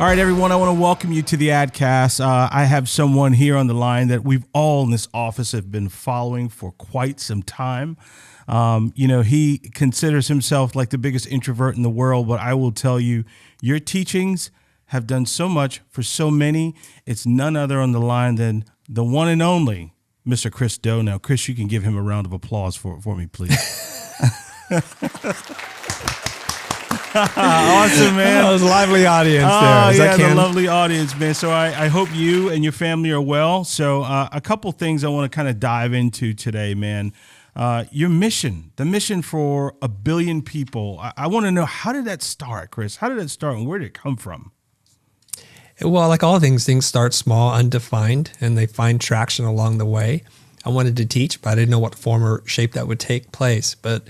All right, everyone, I want to welcome you to the AdCast. I have someone here on the line that we've all in this office have been following for quite some time. He considers himself like the biggest introvert in the world, but I will tell you, your teachings have done so much for so many. It's none other on the line than the one and only Mr. Chris Do. Now, Chris, you can give him a round of applause for me, please. Awesome, man. That was a lively audience there. The lovely audience, man. So I hope you and your family are well. So a couple things I want to kind of dive into today, man. Your mission, the mission for 1 billion people. I want to know, how did that start, Chris? How did it start and where did it come from? Well, like all things start small, undefined, and they find traction along the way. I wanted to teach, but I didn't know what form or shape that would take place. But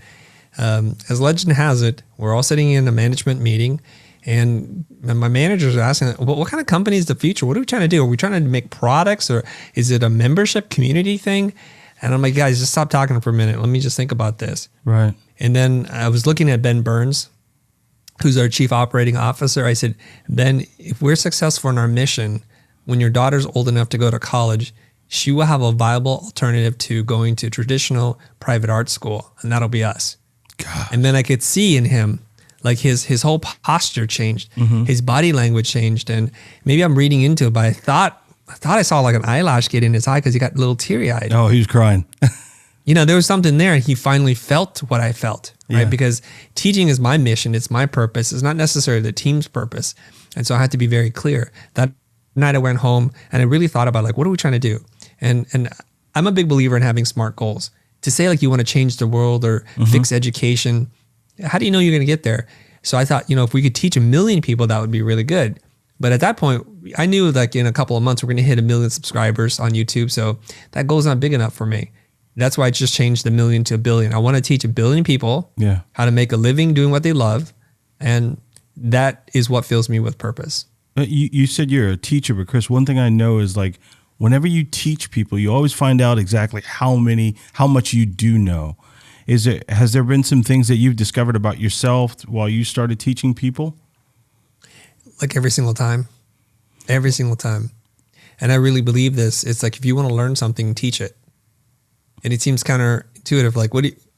as legend has it, we're all sitting in a management meeting, and my managers are asking, well, what kind of company is the future? What are we trying to do? Are we trying to make products, or is it a membership community thing? And I'm like, guys, just stop talking for a minute. Let me just think about this. Right. And then I was looking at Ben Burns, who's our chief operating officer. I said, Ben, if we're successful in our mission, when your daughter's old enough to go to college, she will have a viable alternative to going to traditional private art school, and that'll be us. God. And then I could see in him, like his whole posture changed, his body language changed, and maybe I'm reading into it, but I thought I saw like an eyelash get in his eye because he got a little teary-eyed. Oh, he was crying. There was something there, and he finally felt what I felt, right? Yeah. Because teaching is my mission, it's my purpose, it's not necessarily the team's purpose, and so I had to be very clear. That night I went home and I really thought about, like, what are we trying to do? And I'm a big believer in having SMART goals. To say like you want to change the world or fix education, how do you know you're going to get there? So I thought, if we could teach 1 million people, that would be really good. But at that point, I knew like in a couple of months, we're going to hit 1 million subscribers on YouTube. So that goal's not big enough for me. That's why I just changed the 1 million to 1 billion. I want to teach 1 billion people how to make a living doing what they love. And that is what fills me with purpose. You said you're a teacher, but Chris, one thing I know is like, whenever you teach people, you always find out exactly how much you do know. Has there been some things that you've discovered about yourself while you started teaching people? Like every single time. And I really believe this. It's like, if you want to learn something, teach it. And it seems counterintuitive. Like,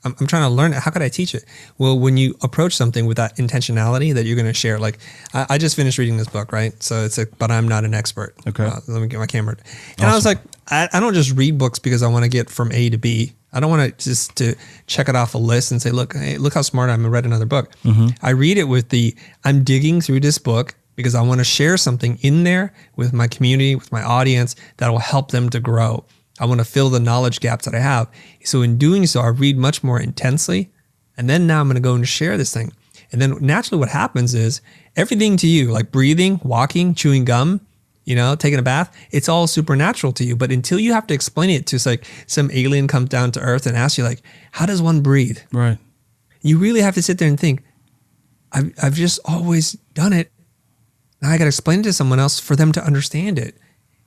I'm trying to learn it. How could I teach it? Well, when you approach something with that intentionality that you're going to share, like I just finished reading this book, right? So it's but I'm not an expert. Okay. Let me get my camera. And I was like, I don't just read books because I want to get from A to B. I don't want to just to check it off a list and say, look how smart I am. I read another book. I read it with I'm digging through this book because I want to share something in there with my community, with my audience that will help them to grow. I want to fill the knowledge gaps that I have. So in doing so, I read much more intensely. And then now I'm going to go and share this thing. And then naturally what happens is everything to you, like breathing, walking, chewing gum, taking a bath, it's all supernatural to you. But until you have to explain it to like some alien comes down to earth and asks you like, how does one breathe? Right. You really have to sit there and think, I've just always done it. Now I got to explain it to someone else for them to understand it.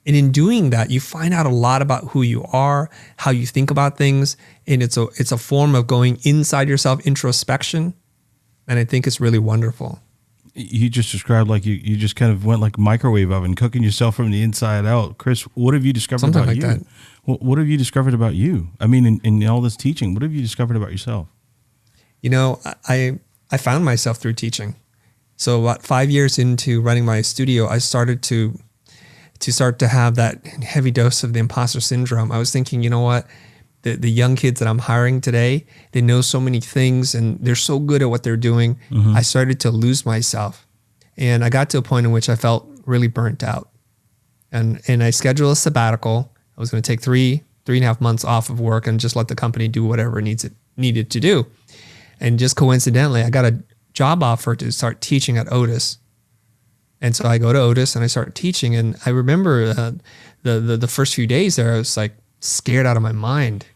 And in doing that, you find out a lot about who you are, how you think about things. And it's a form of going inside yourself, introspection. And I think it's really wonderful. You just described like you just kind of went like microwave oven, cooking yourself from the inside out. Chris, what have you discovered Something about like you? That. What have you discovered about you? I mean, in all this teaching, what have you discovered about yourself? I found myself through teaching. So about 5 years into running my studio, I started to have that heavy dose of the imposter syndrome. I was thinking, you know what? The young kids that I'm hiring today, they know so many things and they're so good at what they're doing. I started to lose myself. And I got to a point in which I felt really burnt out. And I scheduled a sabbatical. I was going to take 3.5 months off of work and just let the company do whatever it needed to do. And just coincidentally, I got a job offer to start teaching at Otis. And so I go to Otis and I start teaching. And I remember the first few days there, I was like scared out of my mind,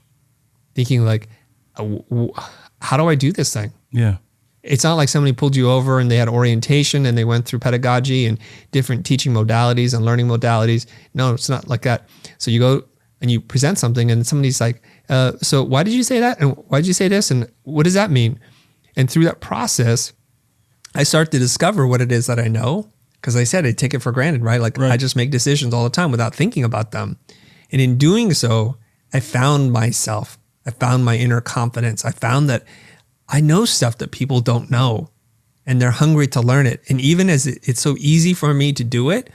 thinking like, how do I do this thing? Yeah. It's not like somebody pulled you over and they had orientation and they went through pedagogy and different teaching modalities and learning modalities. No, it's not like that. So you go and you present something and somebody's like, so why did you say that? And why did you say this? And what does that mean? And through that process, I start to discover what it is that I know. Because I said I take it for granted, right? Like Right. I just make decisions all the time without thinking about them. And in doing so, I found myself. I found my inner confidence. I found that I know stuff that people don't know, and they're hungry to learn it. And even as it's so easy for me to do it,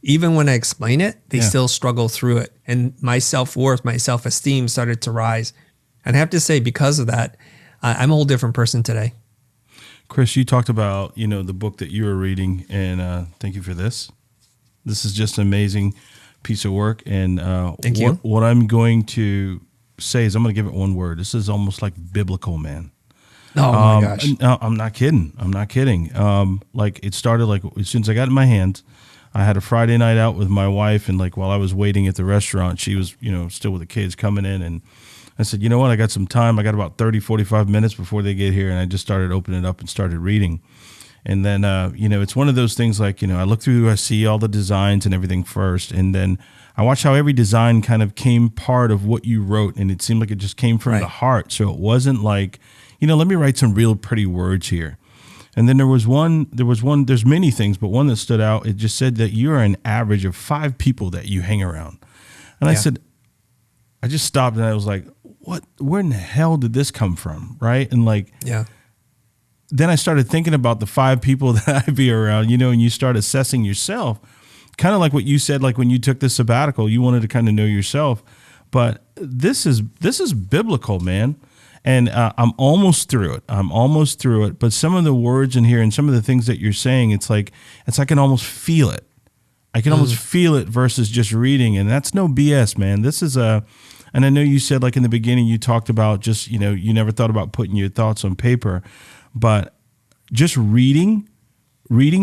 even when I explain it, they still struggle through it. And my self-worth, my self-esteem started to rise. And I have to say, because of that, I'm a whole different person today. Chris, you talked about, the book that you were reading, and thank you for this. This is just an amazing piece of work. And Thank you. What I'm going to say is I'm going to give it one word. This is almost like biblical, man. Oh my gosh. No, I'm not kidding. Like it started like as soon as I got in my hands, I had a Friday night out with my wife, and like while I was waiting at the restaurant, she was, still with the kids coming in, and I said, you know what, I got some time. I got about 30, 45 minutes before they get here, and I just started opening it up and started reading. And then, it's one of those things like, I look through, I see all the designs and everything first, and then I watch how every design kind of came part of what you wrote, and it seemed like it just came from the heart. So it wasn't like, let me write some real pretty words here. And then there's many things, but one that stood out, it just said that you're an average of 5 people that you hang around. And I said, I just stopped and I was like, where in the hell did this come from? Right. And then I started thinking about the 5 people that I be around, and you start assessing yourself, kind of like what you said, like when you took the sabbatical, you wanted to kind of know yourself. But this is biblical, man. And I'm almost through it. But some of the words in here and some of the things that you're saying, it's like I can almost feel it. I can almost feel it versus just reading. And that's no BS, man. This is and I know you said like in the beginning, you talked about just, you never thought about putting your thoughts on paper, but just reading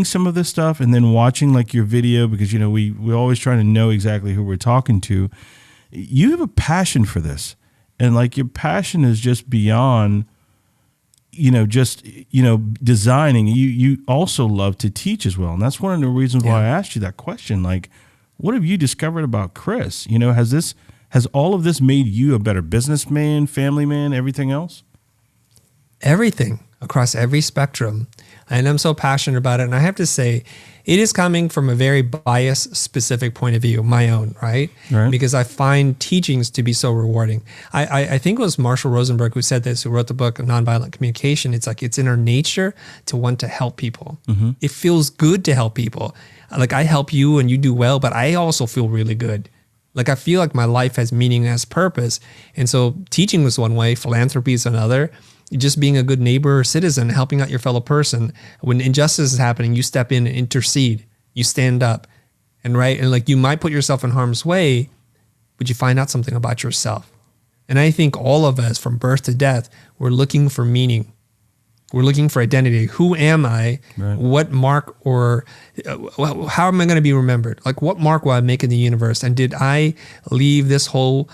some of this stuff and then watching like your video, because, we always try to know exactly who we're talking to. You have a passion for this. And like your passion is just beyond, designing. You also love to teach as well. And that's one of the reasons why I asked you that question. Like, what have you discovered about Chris? Has all of this made you a better businessman, family man, everything else? Everything across every spectrum. And I'm so passionate about it. And I have to say, it is coming from a very biased, specific point of view, my own, right? Because I find teachings to be so rewarding. I think it was Marshall Rosenberg who said this, who wrote the book Nonviolent Communication. It's like, it's in our nature to want to help people. Mm-hmm. It feels good to help people. Like I help you and you do well, but I also feel really good. Like I feel like my life has meaning and has purpose. And so teaching was one way, philanthropy is another. Just being a good neighbor or citizen, helping out your fellow person. When injustice is happening, you step in and intercede. You stand up. And like you might put yourself in harm's way, but you find out something about yourself. And I think all of us from birth to death, we're looking for meaning. We're looking for identity. Who am I? Right. What mark or how am I going to be remembered? Like what mark will I make in the universe? And did I leave this whole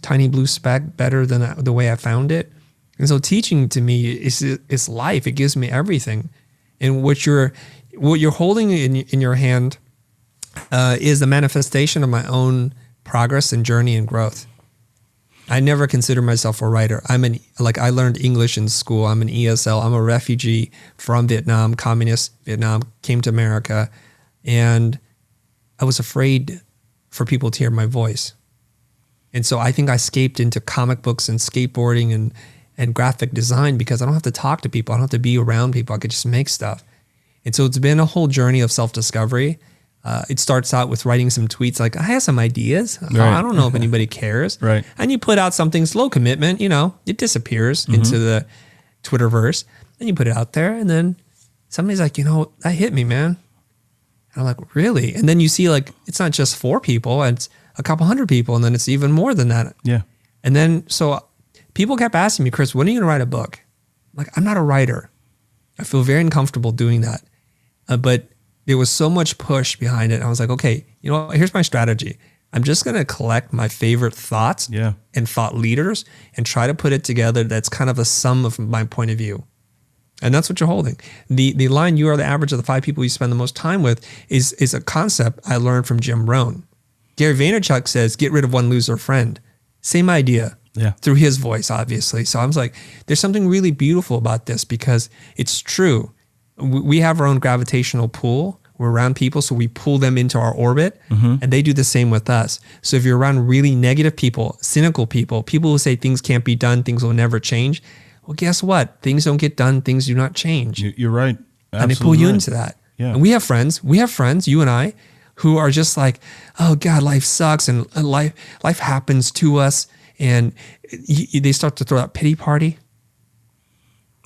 tiny blue speck better than the way I found it? And so teaching to me is life. It gives me everything. And what you're holding in your hand is the manifestation of my own progress and journey and growth. I never consider myself a writer. I learned English in school. I'm an ESL. I'm a refugee from Vietnam, communist Vietnam, came to America. And I was afraid for people to hear my voice. And so I think I escaped into comic books and skateboarding and graphic design because I don't have to talk to people. I don't have to be around people. I could just make stuff. And so it's been a whole journey of self-discovery. It starts out with writing some tweets like, I have some ideas. Right. I don't know if anybody cares. Right. And you put out something, slow commitment, it disappears into the Twitterverse. Then you put it out there and then somebody's like, that hit me, man. And I'm like, really? And then you see like, it's not just 4 people, it's a couple hundred people. And then it's even more than that. Yeah. And then, so people kept asking me, Chris, when are you going to write a book? I'm like, I'm not a writer. I feel very uncomfortable doing that. But there was so much push behind it. I was like, okay, here's my strategy. I'm just going to collect my favorite thoughts and thought leaders and try to put it together. That's kind of a sum of my point of view. And that's what you're holding. The line, you are the average of the 5 people you spend the most time with is a concept I learned from Jim Rohn. Gary Vaynerchuk says, get rid of one loser friend. Same idea. Yeah. Through his voice, obviously. So I was like, there's something really beautiful about this because it's true. We have our own gravitational pull. We're around people, so we pull them into our orbit, and they do the same with us. So if you're around really negative people, cynical people, people who say things can't be done, things will never change, well, guess what? Things don't get done, things do not change. You're right. Absolutely, and they pull you into that. Yeah. And we have friends, you and I, who are just like, oh God, life sucks, and life happens to us, and they start to throw that pity party.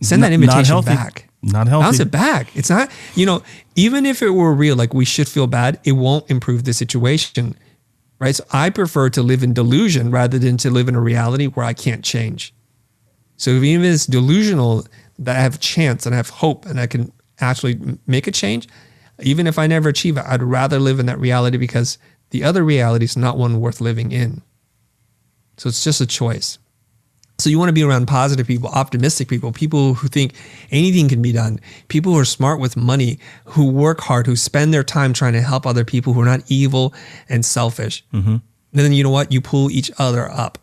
Send that invitation back. Not healthy. Bounce it back. It's not, even if it were real, like we should feel bad, it won't improve the situation, right? So I prefer to live in delusion rather than to live in a reality where I can't change. So even if it's delusional, that I have a chance and I have hope and I can actually make a change, even if I never achieve it, I'd rather live in that reality because the other reality is not one worth living in. So it's just a choice. So you want to be around positive people, optimistic people, people who think anything can be done, people who are smart with money, who work hard, who spend their time trying to help other people, who are not evil and selfish. And then you know what? You pull each other up.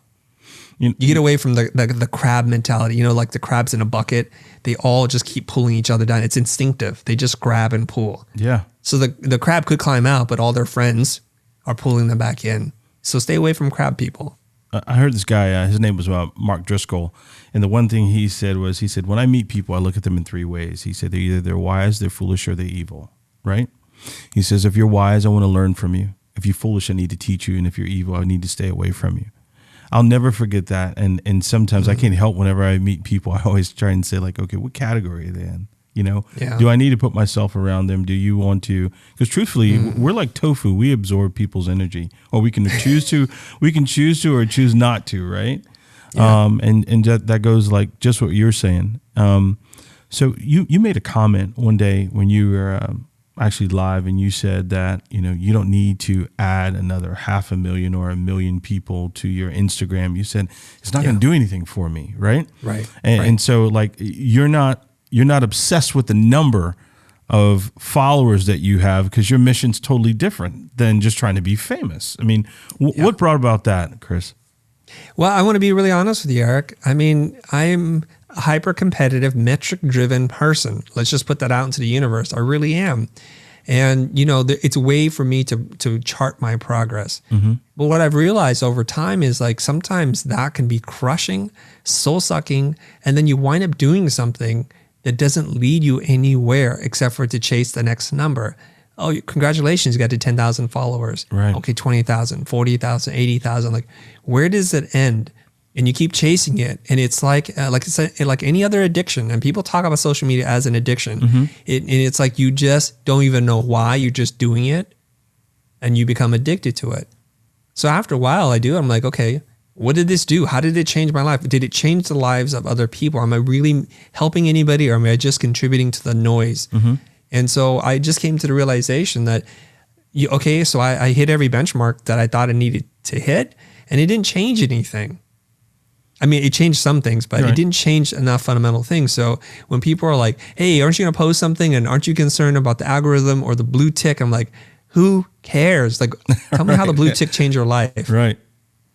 You get away from the crab mentality, like the crabs in a bucket. They all just keep pulling each other down. It's instinctive. They just grab and pull. Yeah. So the crab could climb out, but all their friends are pulling them back in. So stay away from crab people. I heard this guy, his name was Mark Driscoll, and the one thing he said, when I meet people, I look at them in three ways. He said, they're wise, they're foolish, or they're evil, right? He says, if you're wise, I want to learn from you. If you're foolish, I need to teach you. And if you're evil, I need to stay away from you. I'll never forget that. And sometimes I can't help whenever I meet people, I always try and say like, okay, what category are they in? Do I need to put myself around them? Do you want to? Because truthfully, we're like tofu. We absorb people's energy, or we can choose to, or choose not to, right? Yeah. And that goes like just what you're saying. So you made a comment one day when you were actually live, and you said that you don't need to add another 500,000 or 1 million people to your Instagram. You said it's not going to do anything for me, right? Right. And so like you're not obsessed with the number of followers that you have because your mission's totally different than just trying to be famous. I mean, what brought about that, Chris? Well, I want to be really honest with you, Eric. I mean, I'm a hyper-competitive, metric-driven person. Let's just put that out into the universe. I really am. And, it's a way for me to chart my progress. But what I've realized over time is like sometimes that can be crushing, soul-sucking, and then you wind up doing something that doesn't lead you anywhere except for to chase the next number. Oh, congratulations, you got to 10,000 followers. Right. Okay, 20,000, 40,000, 80,000. Like, where does it end? And you keep chasing it. And it's like any other addiction. And people talk about social media as an addiction. And it's like you just don't even know why. You're just doing it. And you become addicted to it. So after a while, I'm like, okay, what did this do? How did it change my life? Did it change the lives of other people? Am I really helping anybody, or am I just contributing to the noise? And so I just came to the realization that, so I hit every benchmark that I thought I needed to hit, and it didn't change anything. I mean, it changed some things, but it didn't change enough fundamental things. So when people are like, hey, aren't you going to post something? And aren't you concerned about the algorithm or the blue tick? I'm like, who cares? Like, tell me how the blue tick changed your life. Right.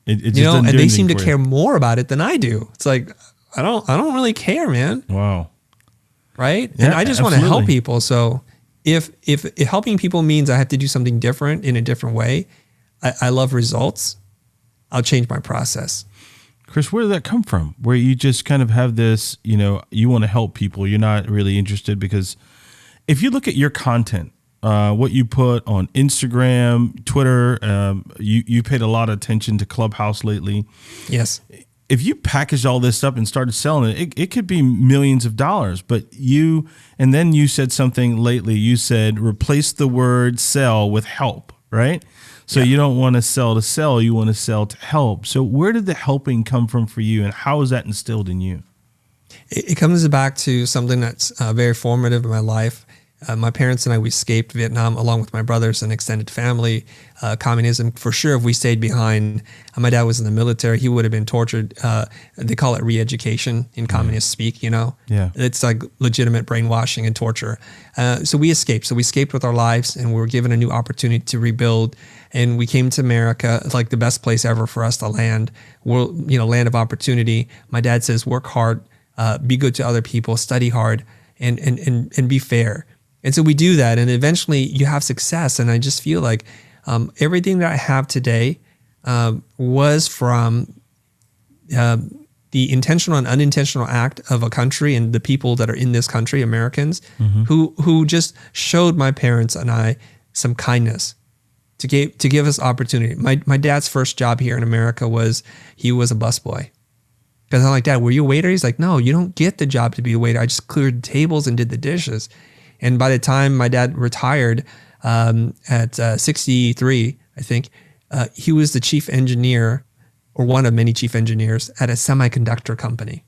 It just and they seem to care more about it than I do. It's like, I don't really care, man. Wow. Right. Yeah, and I just want to help people. So if helping people means I have to do something different in a different way, I love results. I'll change my process. Chris, where did that come from? Where you just kind of have this, you want to help people. You're not really interested, because if you look at your content, what you put on Instagram, Twitter, you paid a lot of attention to Clubhouse lately. Yes. If you packaged all this up and started selling it could be millions of dollars. But and then you said something lately. You said replace the word sell with help, right? So you don't want to sell, you want to sell to help. So where did the helping come from for you, and how is that instilled in you? It comes back to something that's very formative in my life. My parents and I, we escaped Vietnam along with my brothers and extended family. Communism, for sure, if we stayed behind. My dad was in the military. He would have been tortured. They call it re-education in communist speak, Yeah. It's like legitimate brainwashing and torture. So we escaped. So we escaped with our lives, and we were given a new opportunity to rebuild. And we came to America. It's like the best place ever for us to land. Land of opportunity. My dad says, work hard, be good to other people, study hard, and be fair. And so we do that, and eventually you have success. And I just feel like everything that I have today was from the intentional and unintentional act of a country and the people that are in this country, Americans, who just showed my parents and I some kindness to give us opportunity. My dad's first job here in America was he was a busboy. Because I'm like, Dad, were you a waiter? He's like, no, you don't get the job to be a waiter. I just cleared tables and did the dishes. And by the time my dad retired at 63, I think, he was the chief engineer, or one of many chief engineers at a semiconductor company.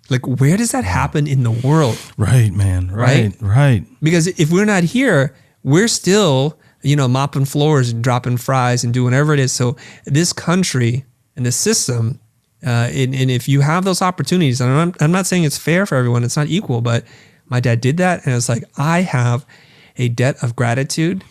Like, where does that happen in the world? Right, man. Right. Because if we're not here, we're still, mopping floors and dropping fries and doing whatever it is. So this country and the system, and if you have those opportunities, and I'm not saying it's fair for everyone, it's not equal, but my dad did that. And it's like, I have a debt of gratitude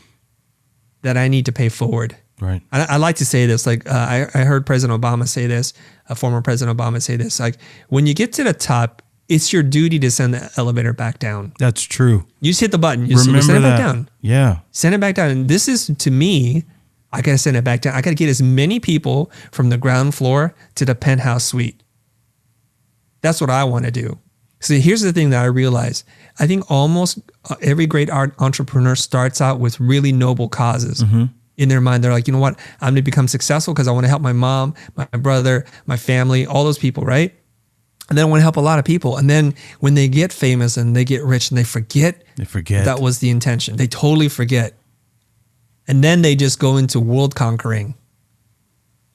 that I need to pay forward. Right. I like to say this, like I heard President Obama say this, former President Obama say this, like when you get to the top, it's your duty to send the elevator back down. That's true. You just hit the button. You Remember send it back that. down. Yeah. Send it back down. And this is, to me, I got to send it back down. I got to get as many people from the ground floor to the penthouse suite. That's what I want to do. So here's the thing that I realize. I think almost every great entrepreneur starts out with really noble causes. In their mind, they're like, you know what? I'm going to become successful because I want to help my mom, my brother, my family, all those people, right? And then I want to help a lot of people. And then when they get famous and they get rich and they forget that was the intention. They totally forget. And then they just go into world conquering.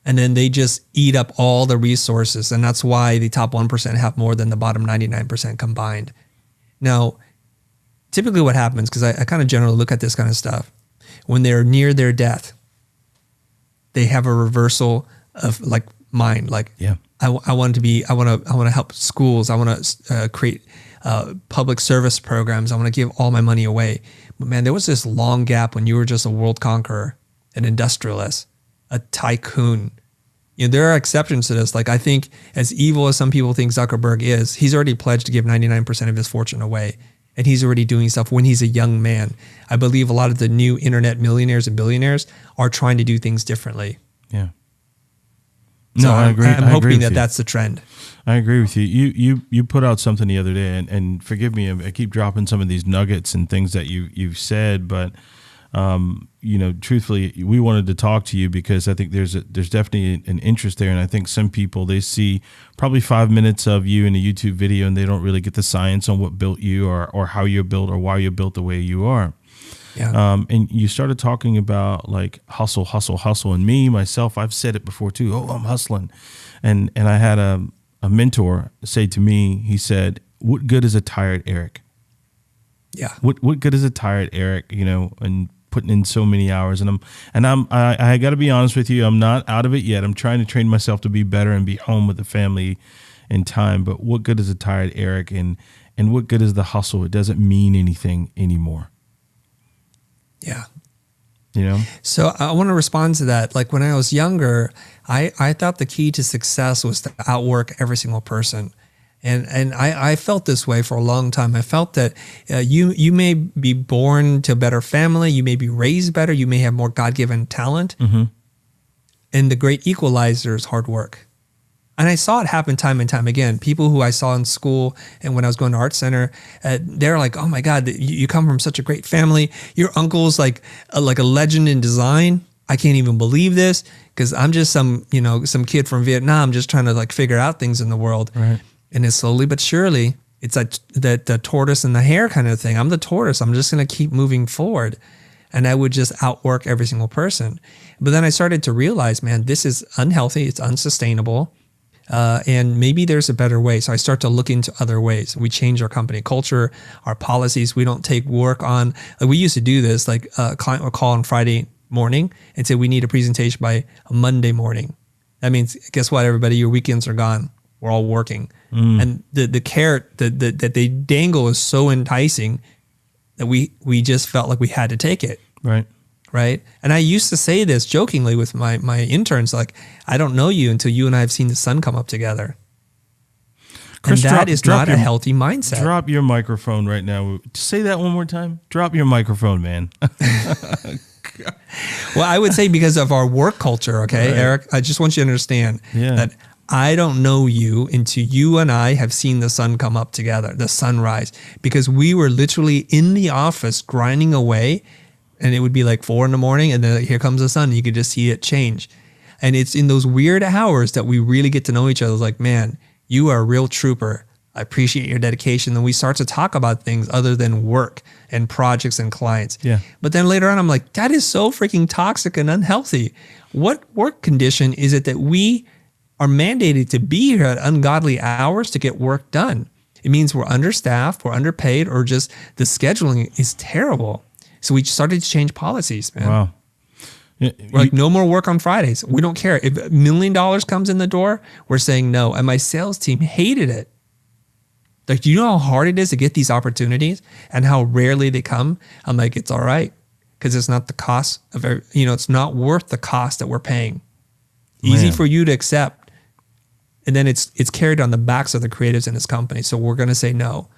And then they just eat up all the resources. And that's why the top 1% have more than the bottom 99% combined. Now, typically what happens, because I kind of generally look at this kind of stuff, when they're near their death, they have a reversal of like mind. Like, I want to help schools. I want to create public service programs. I want to give all my money away. But man, there was this long gap when you were just a world conqueror, an industrialist, a tycoon. There are exceptions to this. Like, I think as evil as some people think Zuckerberg is, he's already pledged to give 99% of his fortune away. And he's already doing stuff when he's a young man. I believe a lot of the new internet millionaires and billionaires are trying to do things differently. Yeah. So No, I agree. I'm hoping with that you. that's the trend. I agree with you. You put out something the other day, and forgive me, I keep dropping some of these nuggets and things that you've said, but truthfully, we wanted to talk to you because I think there's definitely an interest there, and I think some people, they see probably 5 minutes of you in a YouTube video and they don't really get the science on what built you or how you're built or why you're built the way you are. Yeah. And you started talking about like hustle, and myself, I've said it before too. Oh, I'm hustling, and I had a mentor say to me, he said, "What good is a tired Eric?" Yeah. What good is a tired Eric? And putting in so many hours, and I got to be honest with you, I'm not out of it yet. I'm trying to train myself to be better and be home with the family in time. But what good is a tired Eric, and what good is the hustle? It doesn't mean anything anymore. Yeah. So I want to respond to that. Like when I was younger, I thought the key to success was to outwork every single person. And I felt this way for a long time. I felt that you may be born to a better family, you may be raised better, you may have more God-given talent, and the great equalizer is hard work. And I saw it happen time and time again. People who I saw in school and when I was going to Art Center, they're like, "Oh my God, you come from such a great family. Your uncle's like a legend in design. I can't even believe this because I'm just some kid from Vietnam just trying to like figure out things in the world." Right. And it's slowly but surely, it's like the tortoise and the hare kind of thing. I'm the tortoise. I'm just going to keep moving forward. And I would just outwork every single person. But then I started to realize, man, this is unhealthy. It's unsustainable. And maybe there's a better way. So I start to look into other ways. We change our company culture, our policies. We don't take work on, like we used to do this, like a client would call on Friday morning and say, we need a presentation by Monday morning. That means, guess what, everybody, your weekends are gone. We're all working. And the carrot that they dangle is so enticing that we just felt like we had to take it. Right. And I used to say this jokingly with my interns, like, I don't know you until you and I have seen the sun come up together. Chris, and that is not a healthy mindset. Drop your microphone right now. Say that one more time. Drop your microphone, man. Well, I would say because of our work culture, okay, right. Eric, I just want you to understand that I don't know you until you and I have seen the sun come up together, the sunrise, because we were literally in the office grinding away, and it would be like 4 a.m, and then here comes the sun. You could just see it change. And it's in those weird hours that we really get to know each other. It's like, man, you are a real trooper. I appreciate your dedication. Then we start to talk about things other than work and projects and clients. Yeah. But then later on, I'm like, that is so freaking toxic and unhealthy. What work condition is it that we are mandated to be here at ungodly hours to get work done? It means we're understaffed, we're underpaid, or just the scheduling is terrible. So we started to change policies, man. Wow. We're like, no more work on Fridays. We don't care. If $1 million comes in the door, we're saying no. And my sales team hated it. Like, do you know how hard it is to get these opportunities and how rarely they come? I'm like, it's all right, because it's not the cost of, it's not worth the cost that we're paying. Easy for you to accept. And then it's carried on the backs of the creatives in this company. So we're going to say no.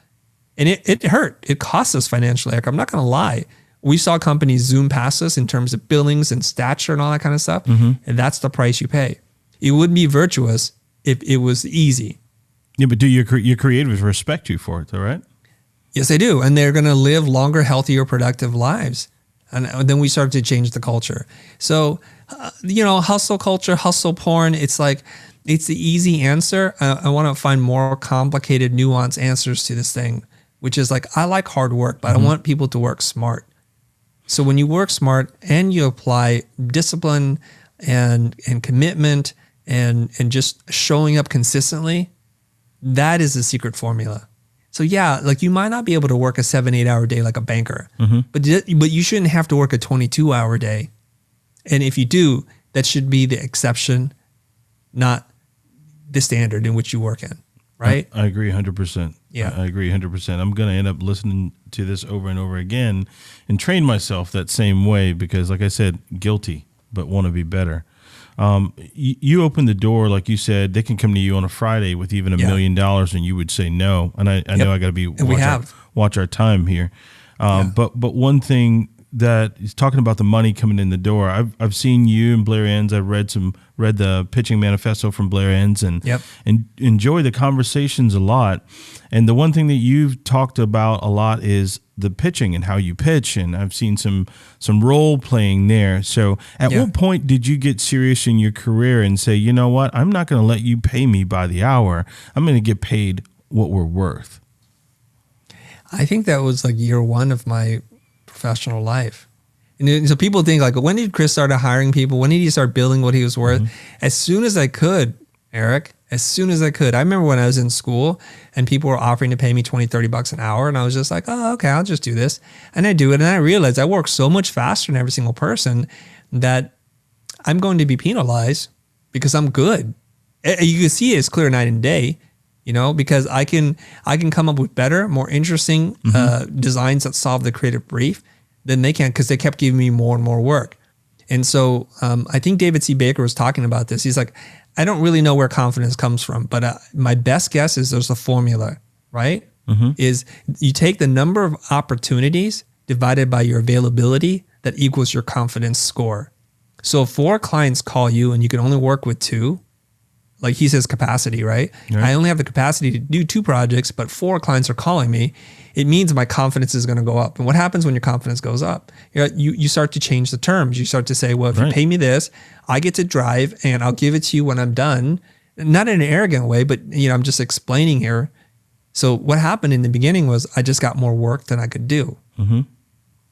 And it hurt. It cost us financially. Like, I'm not going to lie. We saw companies zoom past us in terms of billings and stature and all that kind of stuff. Mm-hmm. And that's the price you pay. It wouldn't be virtuous if it was easy. Yeah, but do your creatives respect you for it, though, right? Yes, they do. And they're going to live longer, healthier, productive lives. And then we start to change the culture. So, hustle culture, hustle porn, it's like, it's the easy answer. I want to find more complicated, nuanced answers to this thing, which is like, I like hard work, but I want people to work smart. So when you work smart and you apply discipline and commitment and just showing up consistently, that is the secret formula. So yeah, like you might not be able to work a 7-8 hour day like a banker, but you shouldn't have to work a 22-hour day. And if you do, that should be the exception, not the standard in which you work in, right? I agree 100%. Yeah. I agree 100%. I'm going to end up listening to this over and over again and train myself that same way because, like I said, guilty, but want to be better. You open the door, like you said, they can come to you on a Friday with even $1 million and you would say no. And I know I got to be watch our time here. But one thing that is talking about the money coming in the door. I've seen you and Blair Enns. I've read the pitching manifesto from Blair Enns and enjoy the conversations a lot. And the one thing that you've talked about a lot is the pitching and how you pitch. And I've seen some role playing there. So at what point did you get serious in your career and say, you know what, I'm not going to let you pay me by the hour. I'm going to get paid what we're worth. I think that was like year one of my professional life. And so people think like, when did Chris start hiring people? When did he start billing what he was worth? As soon as I could, Eric, as soon as I could. I remember when I was in school and people were offering to pay me $20-$30 an hour. And I was just like, oh, okay, I'll just do this. And I do it. And I realized I work so much faster than every single person that I'm going to be penalized because I'm good. You can see it's clear night and day, because I can come up with better, more interesting designs that solve the creative brief than they can because they kept giving me more and more work. And so I think David C. Baker was talking about this. He's like, I don't really know where confidence comes from, but my best guess is there's a formula, right? Is you take the number of opportunities divided by your availability that equals your confidence score. So if 4 clients call you and you can only work with 2, like he says capacity, right? I only have the capacity to do 2 projects, but 4 clients are calling me. It means my confidence is going to go up. And what happens when your confidence goes up? You start to change the terms. You start to say, well, if you pay me this, I get to drive and I'll give it to you when I'm done. Not in an arrogant way, but I'm just explaining here. So what happened in the beginning was I just got more work than I could do.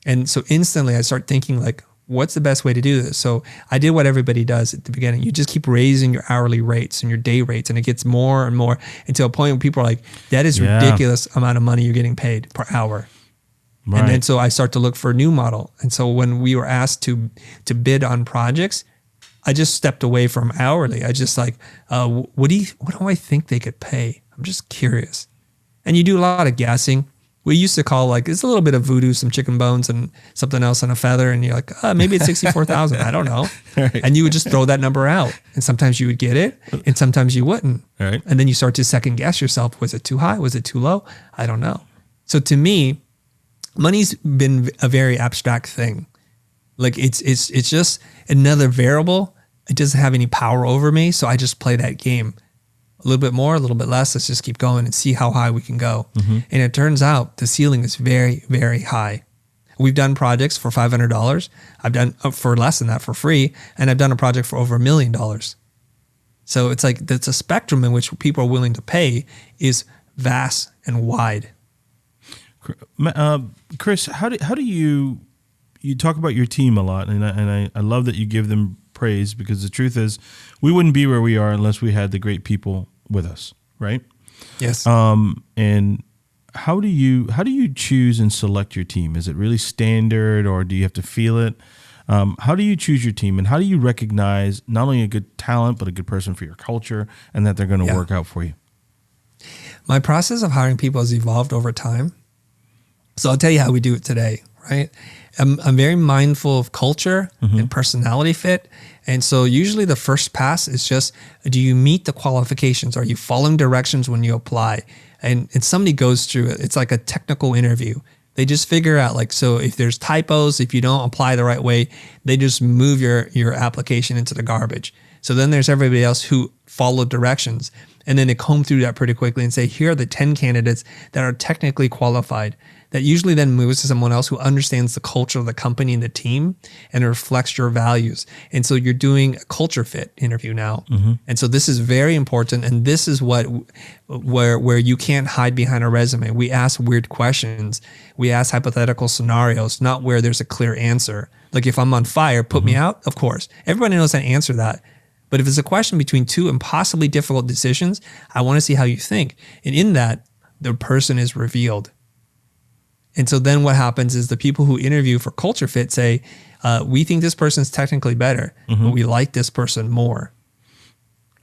And so instantly I start thinking like, what's the best way to do this? So I did what everybody does at the beginning. You just keep raising your hourly rates and your day rates, and it gets more and more until a point where people are like, that is ridiculous amount of money you're getting paid per hour. And then so I start to look for a new model. And so when we were asked to bid on projects, I just stepped away from hourly. I just like, what do I think they could pay? I'm just curious. And you do a lot of guessing. We used to call like, it's a little bit of voodoo, some chicken bones and something else on a feather. And you're like, maybe it's 64,000. I don't know. Right. And you would just throw that number out. And sometimes you would get it and sometimes you wouldn't. Right. And then you start to second guess yourself. Was it too high? Was it too low? I don't know. So to me, money's been a very abstract thing. Like it's just another variable. It doesn't have any power over me. So I just play that game. A little bit more, a little bit less. Let's just keep going and see how high we can go. Mm-hmm. And it turns out the ceiling is very, very high. We've done projects for $500. I've done for less than that for free. And I've done a project for over $1 million. So it's like, that's a spectrum in which people are willing to pay is vast and wide. Chris, how do you talk about your team a lot, and I love that you give them praise, because the truth is we wouldn't be where we are unless we had the great people with us, right? Yes. And how do you choose and select your team? Is it really standard, or do you have to feel it? How do you choose your team, and how do you recognize not only a good talent but a good person for your culture, and that they're going to work out for you? My process of hiring people has evolved over time. So I'll tell you how we do it today, right? I'm very mindful of culture and personality fit. And so usually the first pass is just, do you meet the qualifications? Are you following directions when you apply? And somebody goes through it. It's like a technical interview. They just figure out like, so if there's typos, if you don't apply the right way, they just move your application into the garbage. So then there's everybody else who followed directions. And then they comb through that pretty quickly and say, here are the 10 candidates that are technically qualified. That usually then moves to someone else who understands the culture of the company and the team and reflects your values. And so you're doing a culture fit interview now. Mm-hmm. And so this is very important. And this is where you can't hide behind a resume. We ask weird questions. We ask hypothetical scenarios, not where there's a clear answer. Like if I'm on fire, put me out, of course. Everybody knows how to answer that. But if it's a question between two impossibly difficult decisions, I want to see how you think. And in that, the person is revealed. And so then what happens is the people who interview for culture fit say, we think this person's technically better, but we like this person more.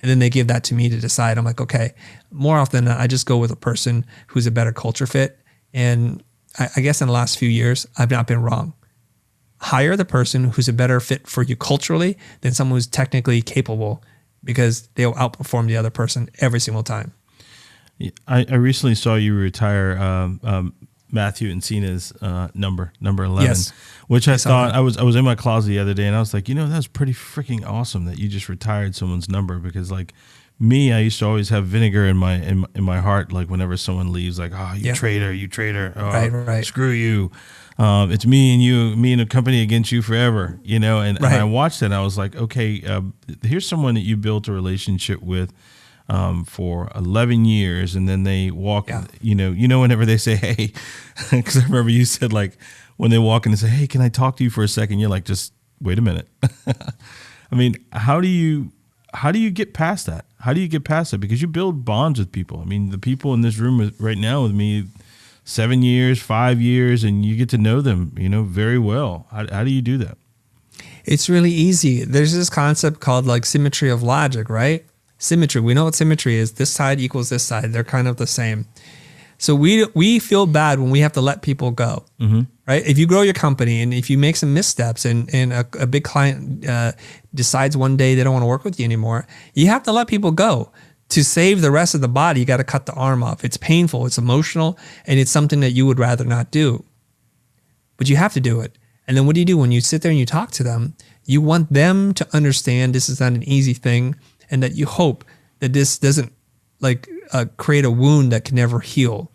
And then they give that to me to decide. I'm like, okay, more often than not, I just go with a person who's a better culture fit. And I guess in the last few years, I've not been wrong. Hire the person who's a better fit for you culturally than someone who's technically capable, because they'll outperform the other person every single time. I recently saw you retire Matthew and Cena's number 11, yes. Which I thought I was in my closet the other day, and I was like, that was pretty freaking awesome that you just retired someone's number, because like me, I used to always have vinegar in my heart, like whenever someone leaves, like, oh, you traitor, oh, right. Screw you. It's me and the company against you forever, and I watched it and I was like, okay, here's someone that you built a relationship with for 11 years, and then they walk, whenever they say, hey, because I remember you said, like, when they walk in and say, hey, can I talk to you for a second? You're like, just wait a minute. I mean, how do you get past that? How do you get past that? Because you build bonds with people. I mean, the people in this room right now with me, 7 years, 5 years, and you get to know them, very well. How do you do that? It's really easy. There's this concept called like symmetry of logic, right? Symmetry. We know what symmetry is. This side equals this side. They're kind of the same. So we feel bad when we have to let people go, right? If you grow your company and if you make some missteps and a big client decides one day they don't want to work with you anymore, you have to let people go. To save the rest of the body, you got to cut the arm off. It's painful, it's emotional, and it's something that you would rather not do. But you have to do it. And then what do? When you sit there and you talk to them, you want them to understand this is not an easy thing, and that you hope that this doesn't create a wound that can never heal.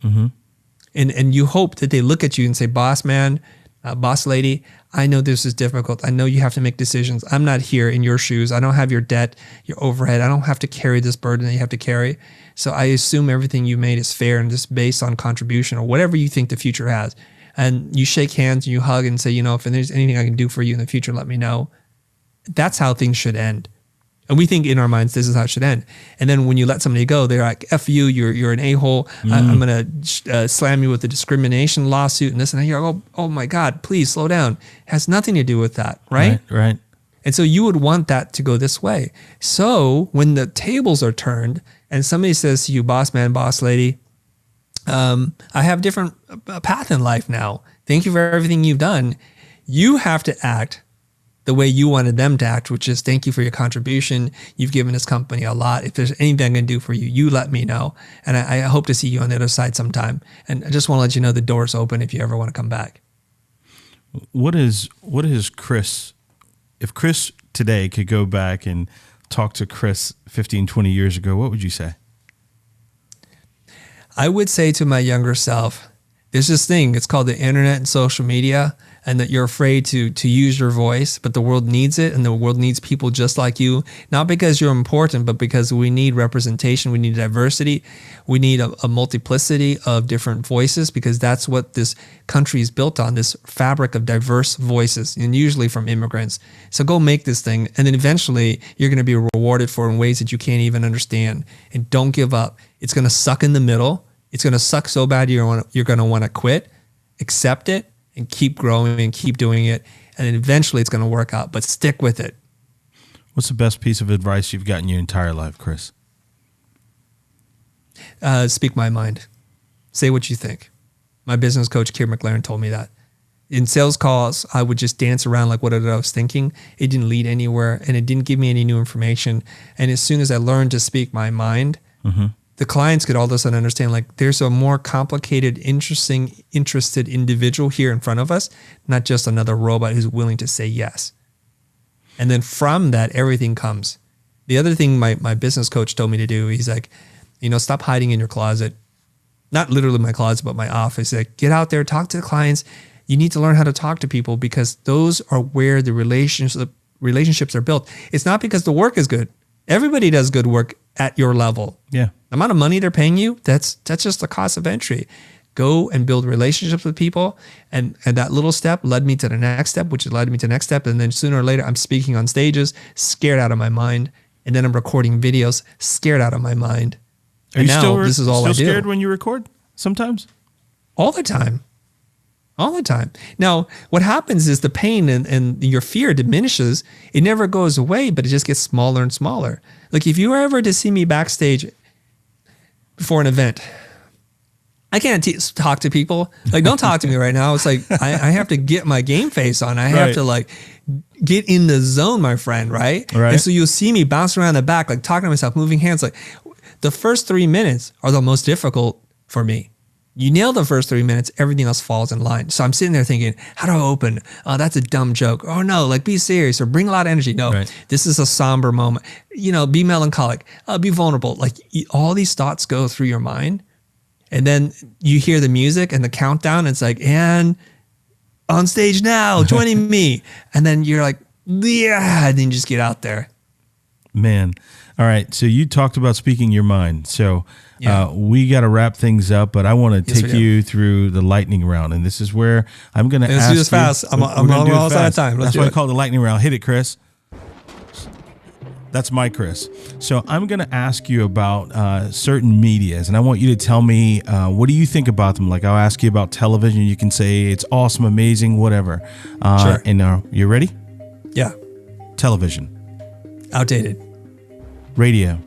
And you hope that they look at you and say, boss man, boss lady, I know this is difficult. I know you have to make decisions. I'm not here in your shoes. I don't have your debt, your overhead. I don't have to carry this burden that you have to carry. So I assume everything you made is fair and just based on contribution or whatever you think the future has. And you shake hands and you hug and say, if there's anything I can do for you in the future, let me know. That's how things should end. And we think in our minds, this is how it should end. And then when you let somebody go, they're like, F you, you're an a-hole. I'm going to slam you with a discrimination lawsuit and this and that. You're like, oh my God, please slow down. It has nothing to do with that, right? Right. And so you would want that to go this way. So when the tables are turned and somebody says to you, boss man, boss lady, I have different path in life now. Thank you for everything you've done. You have to act the way you wanted them to act, which is thank you for your contribution. You've given this company a lot. If there's anything I can do for you, you let me know. And I hope to see you on the other side sometime. And I just want to let you know the door's open if you ever want to come back. What is Chris, if Chris today could go back and talk to Chris 15, 20 years ago, what would you say? I would say to my younger self, there's this thing, it's called the internet and social media, and that you're afraid to use your voice, but the world needs it, and the world needs people just like you, not because you're important, but because we need representation, we need diversity, we need a multiplicity of different voices, because that's what this country is built on, this fabric of diverse voices, and usually from immigrants. So go make this thing, and then eventually you're going to be rewarded for it in ways that you can't even understand. And don't give up. It's going to suck in the middle. It's going to suck so bad you're going to want to quit, accept it, and keep growing and keep doing it. And then eventually it's going to work out, but stick with it. What's the best piece of advice you've gotten your entire life, Chris? Speak my mind. Say what you think. My business coach, Keir McLaren, told me that. In sales calls, I would just dance around like what I was thinking. It didn't lead anywhere, and it didn't give me any new information. And as soon as I learned to speak my mind, the clients could all of a sudden understand, like, there's a more complicated, interested individual here in front of us, not just another robot who's willing to say yes. And then from that, everything comes. The other thing my business coach told me to do, he's like, stop hiding in your closet. Not literally my closet, but my office. Like, get out there, talk to the clients. You need to learn how to talk to people, because those are where the relationships are built. It's not because the work is good. Everybody does good work at your level. Yeah. The amount of money they're paying you, that's just the cost of entry. Go and build relationships with people. And that little step led me to the next step, which led me to the next step. And then sooner or later, I'm speaking on stages, scared out of my mind. And then I'm recording videos, scared out of my mind. Are you this is all I do. Still scared when you record sometimes? All the time. All the time. Now, what happens is the pain and your fear diminishes. It never goes away, but it just gets smaller and smaller. Like, if you were ever to see me backstage before an event, I can't talk to people. Like, don't talk to me right now. It's like, I have to get my game face on. I have to, like, get in the zone, my friend, right? And so you'll see me bounce around the back, like talking to myself, moving hands. Like, the first 3 minutes are the most difficult for me. You nail the first 3 minutes, everything else falls in line. So I'm sitting there thinking, how do I open? Oh, that's a dumb joke. Oh no, like, be serious or bring a lot of energy. No, This is a somber moment. Be melancholic, be vulnerable. Like, all these thoughts go through your mind. And then you hear the music and the countdown. It's like, and on stage now, joining me. And then you're like, yeah, and then you just get out there. Man. All right. So you talked about speaking your mind. So we got to wrap things up, but I want to take you through the lightning round. And this is where I'm going to ask you. Let's do this fast. I'm almost out of time. That's why I call it the lightning round. Hit it, Chris. That's my Chris. So I'm going to ask you about certain medias, and I want you to tell me what do you think about them. Like, I'll ask you about television. You can say it's awesome, amazing, whatever. Sure. And you ready? Yeah. Television. Outdated. Radio.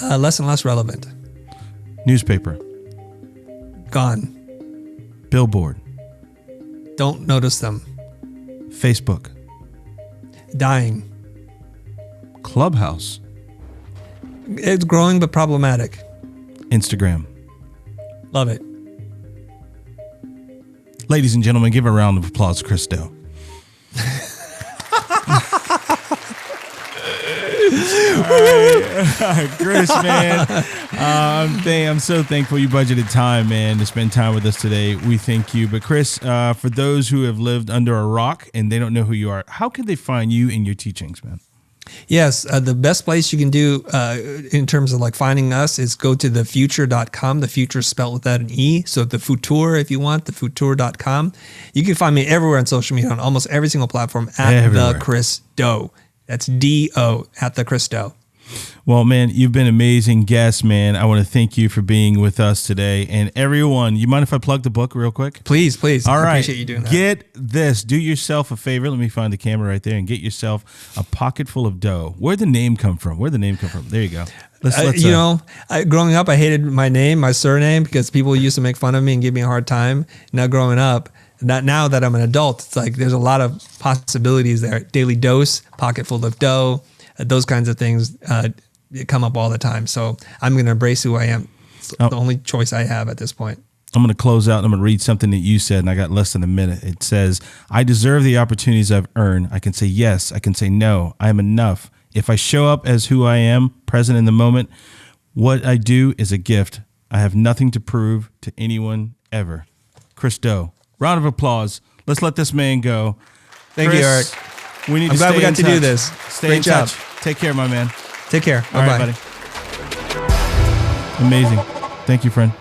Less and less relevant. Newspaper. Gone. Billboard. Don't notice them. Facebook. Dying. Clubhouse. It's growing but problematic. Instagram. Love it. Ladies and gentlemen, give a round of applause to Chris Doe. All right, Chris, man, I'm so thankful you budgeted time, man, to spend time with us today. We thank you. But Chris, for those who have lived under a rock and they don't know who you are, how can they find you and your teachings, man? Yes, the best place you can do in terms of like finding us is go to thefutur.com. The future spelled without an E. So the Futur, if you want, thefutur.com. You can find me everywhere on social media, on almost every single platform at The Chris Doe. That's D-O, at The Chris Doe. Well, man, you've been an amazing guest, man. I want to thank you for being with us today. And everyone, you mind if I plug the book real quick? Please. All right. I appreciate you doing that. Get this. Do yourself a favor. Let me find the camera right there and get yourself a pocket full of dough. Where'd the name come from? There you go. Growing up, I hated my name, my surname, because people used to make fun of me and give me a hard time. Now growing up, now that I'm an adult, it's like there's a lot of possibilities there. Daily dose, pocket full of dough, those kinds of things come up all the time. So I'm going to embrace who I am. It's the only choice I have at this point. I'm going to close out and I'm going to read something that you said, and I got less than a minute. It says, I deserve the opportunities I've earned. I can say yes. I can say no. I am enough. If I show up as who I am, present in the moment, what I do is a gift. I have nothing to prove to anyone ever. Chris Do. Round of applause. Let's let this man go. Thank you, Eric. I'm glad we got to do this. Stay in touch. Take care, my man. Take care. All right, buddy. Amazing. Thank you, friend.